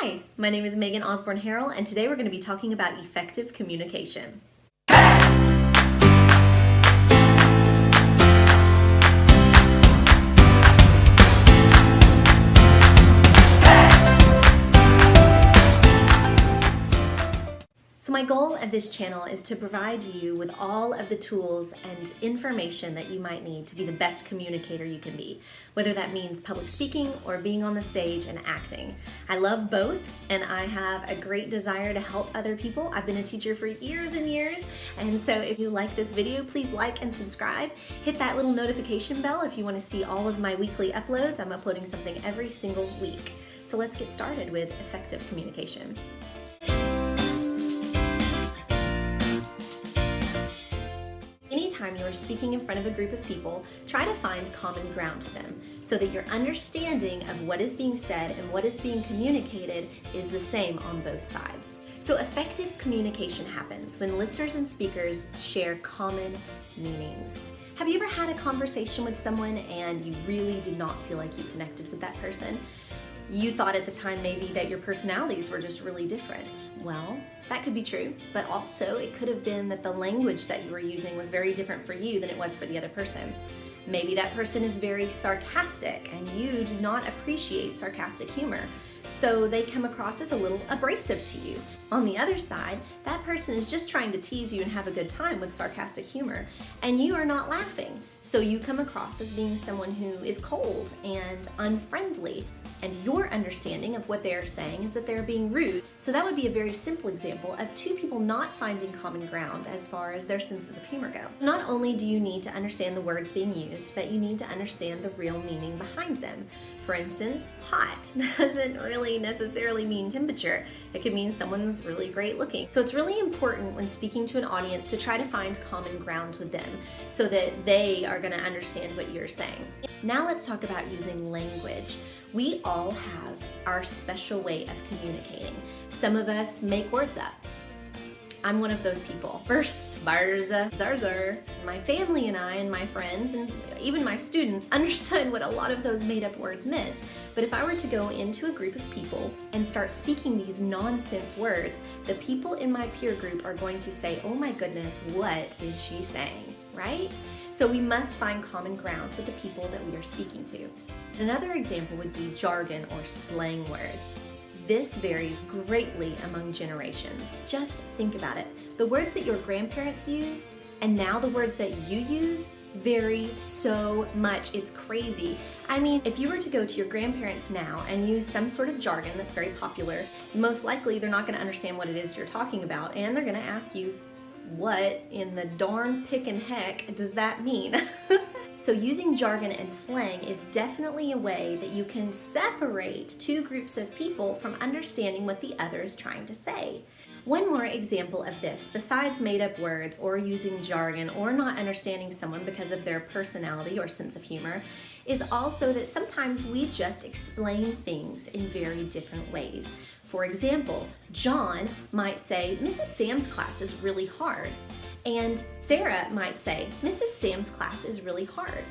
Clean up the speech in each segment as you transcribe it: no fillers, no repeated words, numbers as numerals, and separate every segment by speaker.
Speaker 1: Hi, my name is Megan Osborne-Harrell, and today we're going to be talking about effective communication. So my goal of this channel is to provide you with all of the tools and information that you might need to be the best communicator you can be, whether that means public speaking or being on the stage and acting. I love both, and I have a great desire to help other people. I've been a teacher for years and years, and so if you like this video, please like and subscribe. Hit that little notification bell if you want to see all of my weekly uploads. I'm uploading something every single week. So let's get started with effective communication. Anytime you are speaking in front of a group of people, try to find common ground with them so that your understanding of what is being said and what is being communicated is the same on both sides. So effective communication happens when listeners and speakers share common meanings. Have you ever had a conversation with someone and you really did not feel like you connected with that person? You thought at the time maybe that your personalities were just really different. Well, that could be true, but also it could have been that the language that you were using was very different for you than it was for the other person. Maybe that person is very sarcastic and you do not appreciate sarcastic humor, so they come across as a little abrasive to you. On the other side, that person is just trying to tease you and have a good time with sarcastic humor, and you are not laughing, so you come across as being someone who is cold and unfriendly. And your understanding of what they are saying is that they're being rude. So that would be a very simple example of two people not finding common ground as far as their senses of humor go. Not only do you need to understand the words being used, but you need to understand the real meaning behind them. For instance, hot doesn't really necessarily mean temperature. It could mean someone's really great looking. So it's really important when speaking to an audience to try to find common ground with them so that they are going to understand what you're saying. Now let's talk about using language. We all have our special way of communicating. Some of us make words up. I'm one of those people. Burrs, bars, zarzar. My family and I and my friends and even my students understood what a lot of those made up words meant. But if I were to go into a group of people and start speaking these nonsense words, the people in my peer group are going to say, oh my goodness, what is she saying, right? So we must find common ground with the people that we are speaking to. Another example would be jargon or slang words. This varies greatly among generations. Just think about it. The words that your grandparents used and now the words that you use vary so much. It's crazy. I mean, if you were to go to your grandparents now and use some sort of jargon that's very popular, most likely they're not going to understand what it is you're talking about, and they're going to ask you, what in the darn pickin' heck does that mean? So using jargon and slang is definitely a way that you can separate two groups of people from understanding what the other is trying to say. One more example of this, besides made-up words or using jargon or not understanding someone because of their personality or sense of humor, is also that sometimes we just explain things in very different ways. For example, John might say, Mrs. Sam's class is really hard. And Sarah might say, Mrs. Sam's class is really hard.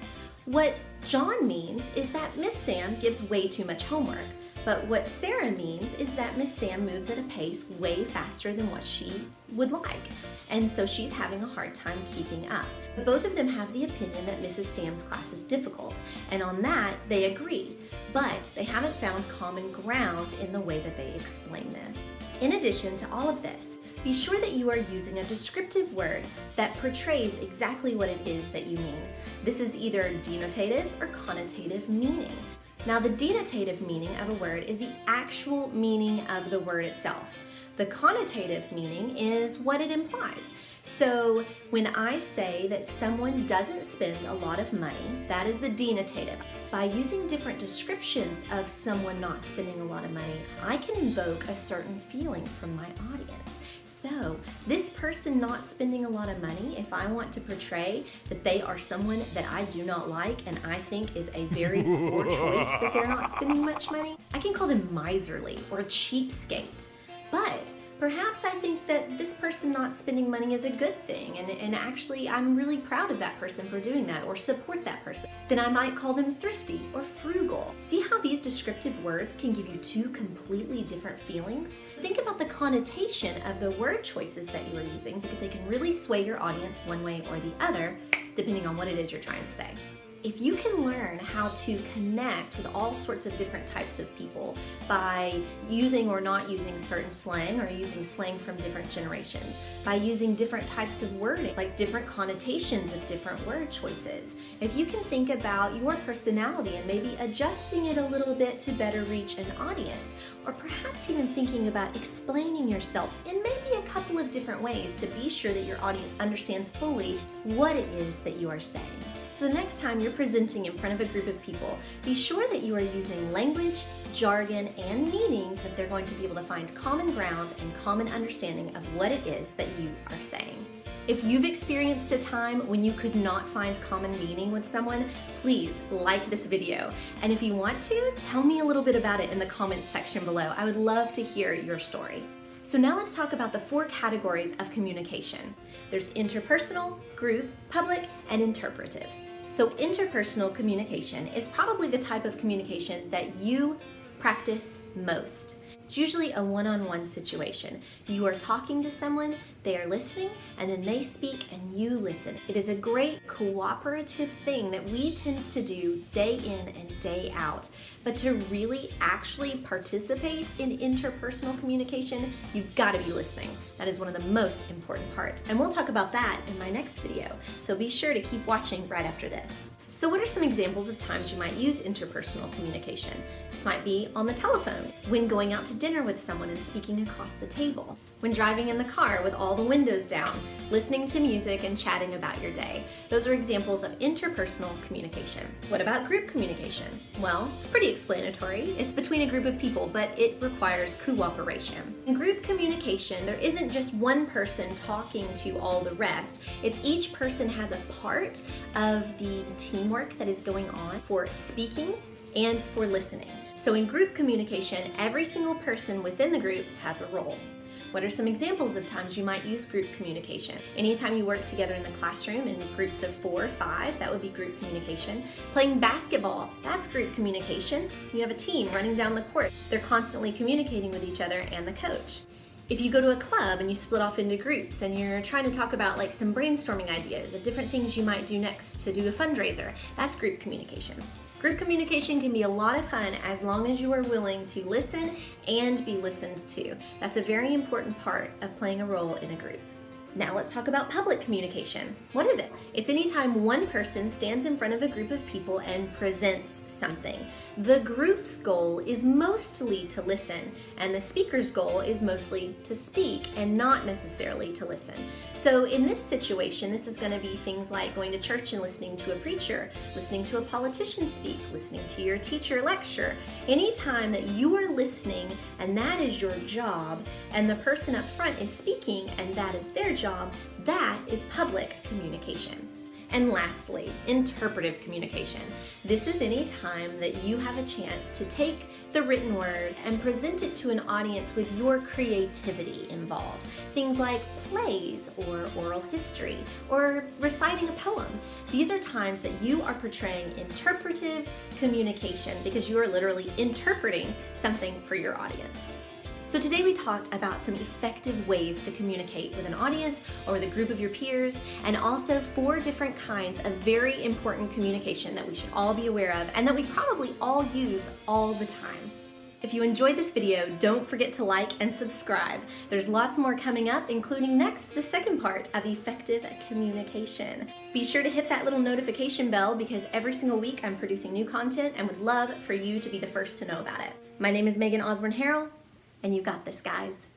Speaker 1: What John means is that Miss Sam gives way too much homework. But what Sarah means is that Miss Sam moves at a pace way faster than what she would like. And so she's having a hard time keeping up. Both of them have the opinion that Mrs. Sam's class is difficult. And on that, they agree. But they haven't found common ground in the way that they explain this. In addition to all of this, be sure that you are using a descriptive word that portrays exactly what it is that you mean. This is either denotative or connotative meaning. Now, the denotative meaning of a word is the actual meaning of the word itself. The connotative meaning is what it implies. So when I say that someone doesn't spend a lot of money, that is the denotative. By using different descriptions of someone not spending a lot of money, I can invoke a certain feeling from my audience. So this person not spending a lot of money, if I want to portray that they are someone that I do not like and I think is a very poor choice that they're not spending much money, I can call them miserly or cheapskate. But Perhaps I think that this person not spending money is a good thing, and actually I'm really proud of that person for doing that, or support that person. Then I might call them thrifty or frugal. See how these descriptive words can give you two completely different feelings? Think about the connotation of the word choices that you are using, because they can really sway your audience one way or the other, depending on what it is you're trying to say. If you can learn how to connect with all sorts of different types of people by using or not using certain slang, or using slang from different generations, by using different types of wording, like different connotations of different word choices, if you can think about your personality and maybe adjusting it a little bit to better reach an audience, or perhaps even thinking about explaining yourself in maybe a couple of different ways to be sure that your audience understands fully what it is that you are saying. So the next time you're presenting in front of a group of people, be sure that you are using language, jargon, and meaning that they're going to be able to find common ground and common understanding of what it is that you are saying. If you've experienced a time when you could not find common meaning with someone, please like this video. And if you want to, tell me a little bit about it in the comments section below. I would love to hear your story. So now let's talk about the 4 categories of communication. There's interpersonal, group, public, and interpretive. So interpersonal communication is probably the type of communication that you practice most. It's usually a one-on-one situation. You are talking to someone, they are listening, and then they speak and you listen. It is a great cooperative thing that we tend to do day in and day out. But to really actually participate in interpersonal communication, you've got to be listening. That is one of the most important parts. And we'll talk about that in my next video. So be sure to keep watching right after this. So what are some examples of times you might use interpersonal communication? This might be on the telephone, when going out to dinner with someone and speaking across the table, when driving in the car with all the windows down, listening to music and chatting about your day. Those are examples of interpersonal communication. What about group communication? Well, it's pretty explanatory. It's between a group of people, but it requires cooperation. In group communication, there isn't just one person talking to all the rest. It's each person has a part of the teamwork that is going on for speaking and for listening. So in group communication, every single person within the group has a role. What are some examples of times you might use group communication? Anytime you work together in the classroom in groups of 4 or 5, that would be group communication. Playing basketball, that's group communication. You have a team running down the court. They're constantly communicating with each other and the coach. If you go to a club and you split off into groups and you're trying to talk about like some brainstorming ideas of different things you might do next to do a fundraiser, that's group communication. Group communication can be a lot of fun as long as you are willing to listen and be listened to. That's a very important part of playing a role in a group. Now let's talk about public communication. What is it? It's anytime one person stands in front of a group of people and presents something. The group's goal is mostly to listen, and the speaker's goal is mostly to speak and not necessarily to listen. So in this situation, this is going to be things like going to church and listening to a preacher, listening to a politician speak, listening to your teacher lecture. Anytime that you are listening and that is your job, and the person up front is speaking and that is their job, that is public communication. And lastly, interpretive communication. This is any time that you have a chance to take the written word and present it to an audience with your creativity involved. Things like plays or oral history or reciting a poem. These are times that you are portraying interpretive communication because you are literally interpreting something for your audience. So today we talked about some effective ways to communicate with an audience or with a group of your peers, and also 4 different kinds of very important communication that we should all be aware of and that we probably all use all the time. If you enjoyed this video, don't forget to like and subscribe. There's lots more coming up, including next, the second part of effective communication. Be sure to hit that little notification bell because every single week I'm producing new content and would love for you to be the first to know about it. My name is Megan Osborne Harrell, and you got this, guys.